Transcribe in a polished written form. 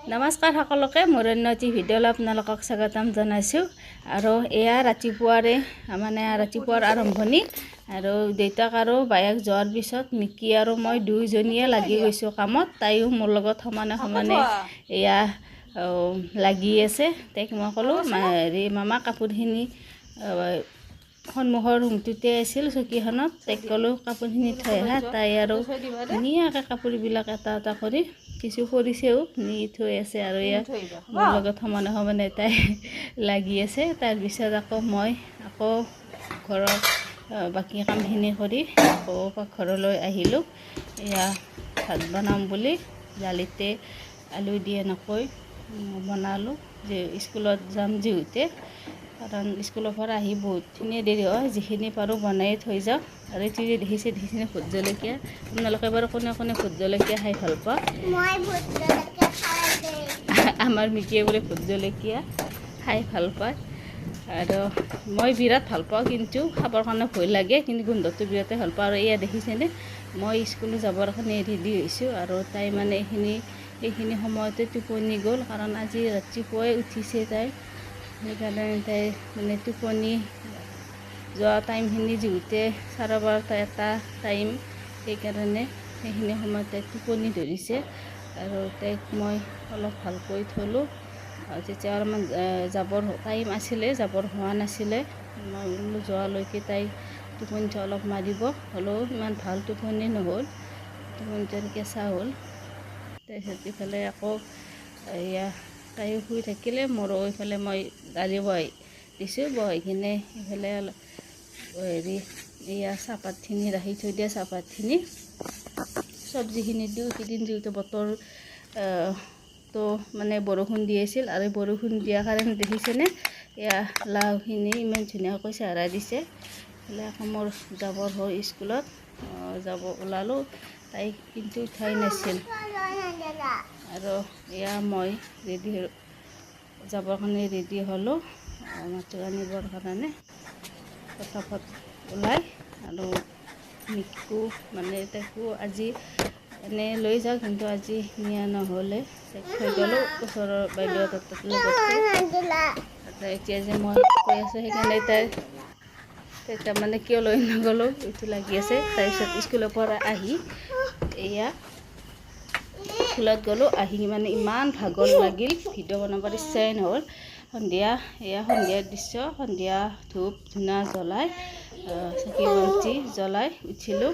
নমস্কাৰ সকলোকে মোৰ অন্যটি ভিডিঅ'লৈ আপোনালোকক স্বাগতম জনাইছোঁ। আৰু এয়া ৰাতিপুৱাৰে মানে ৰাতিপুৱাৰ আৰম্ভণি। আৰু দেউতাক আৰু বায়েক যোৱাৰ পিছত মিকি আৰু মই দুইজনীয়ে লাগি গৈছোঁ কামত। তাইও মোৰ লগত সমানে সমানে এয়া লাগি আছে। তাইক মই ক'লোঁ হেৰি মামা কাপোৰখিনি সন্মুখৰ ৰুমটোতে আছিল চকীখনত। তাইক ক'লোঁ কাপোৰখিনি থৈ আহা। তাই আৰু ধুনীয়াকৈ কাপোৰবিলাক এটা এটা কৰি কিছু কৰিছেও নি থৈ আছে। আৰু এয়া মোৰ লগত সমানে সমানে তাই লাগি আছে। তাৰপিছত মই আকৌ ঘৰৰ বাকী কামখিনি কৰি আকৌ পাকঘৰলৈ আহিলোঁ। এয়া ভাত বনাম বুলি দালিতে আলু দি এনেকৈ বনালোঁ যে স্কুলত যাম যিহেতু, কাৰণ স্কুলৰ পৰা আহি বহুতখিনি দেৰি হয়। যিখিনি পাৰোঁ বনাই থৈ যাওঁ। আৰু এইটো যে দেখিছে ভোট জলকীয়া। আপোনালোকে বাৰু কোনে কোনে ভোট জলকীয়া খাই ভাল পাওঁ? আমাৰ মিকিয়ে বোলে ভোট জলকীয়া খাই ভাল পায়। আৰু মই বিৰাট ভাল পাওঁ, কিন্তু খাবৰ কাৰণে ভয় লাগে, কিন্তু গোন্ধটো বিৰাটেই ভাল পাওঁ। আৰু এয়া দেখিছেনে মই স্কুলত যাবৰ কাৰণে ৰেডি হৈছোঁ। আৰু তাই মানে এইখিনি সময়তে টোপনি গ'ল, কাৰণ আজি ৰাতিপুৱাই উঠিছে তাই। সেইকাৰণে তাই মানে টোপনি যোৱা টাইমখিনি যিহেতু 12:30 এটা টাইম, সেইকাৰণে সেইখিনি সময়ত তাই টোপনি ধৰিছে। আৰু তাইক মই অলপ ভালকৈ থলোঁ। তেতিয়া অলপমান যাবৰ টাইম আছিলে, যাবৰ হোৱা নাছিলে। মই বোলো যোৱালৈকে তাই টোপনিটো অলপ মাৰিব, হ'লেও ইমান ভাল টোপনি নহ'ল, টোপনিটো কেঁচা হ'ল। তাৰপিছত ইফালে আকৌ এয়া তাইও শুই থাকিলে, মোৰো এইফালে মই দালি বহাই দিছোঁ। বহাই কিনে ইফালে হেৰি এয়া চাহপাতখিনি ৰাখি থৈ দিয়া, চাহপাতখিনি চব্জিখিনি দিওঁ। সেইদিন যিহেতু বতৰ তো মানে বৰষুণ দি আছিল, আৰু বৰষুণ দিয়াৰ কাৰণে দেখিছেনে এয়া লাওখিনি ইমান ধুনীয়াকৈ চেহেৰা দিছে। এইফালে আকৌ মোৰ যাবৰ হ'ল স্কুলত, যাব ওলালোঁ। তাই কিন্তু উঠাই নাছিল। আৰু এয়া মই ৰেডি যাবৰ কাৰণে ৰেডি হ'লোঁ মাত্ৰ আনিবৰ কাৰণে ফটাফট ওলাই। আৰু মিকিকো মানে তাইকো আজি এনেই লৈ যাওঁ, কিন্তু আজি নিয়া নহ'লে। তাইক থৈ গ'লোঁ ওচৰৰ বাইদেউ এটাৰ লগতে। এতিয়া যে মই কৈ আছোঁ সেইকাৰণে তাই তাৰমানে কিয় লৈ নগ'লোঁ এইটো লাগি আছে। তাৰপিছত স্কুলৰ পৰা আহি এয়া স্কুলত গ'লোঁ। আহি মানে ইমান ভাগৰ লাগিল, ভিডিঅ' বনাবৰ ইচ্ছাই নহ'ল। সন্ধিয়াৰ দৃশ্য, সন্ধিয়া ধূপ ধূনা জ্বলাই চাকি বন্তি জ্বলাই উঠিলোঁ।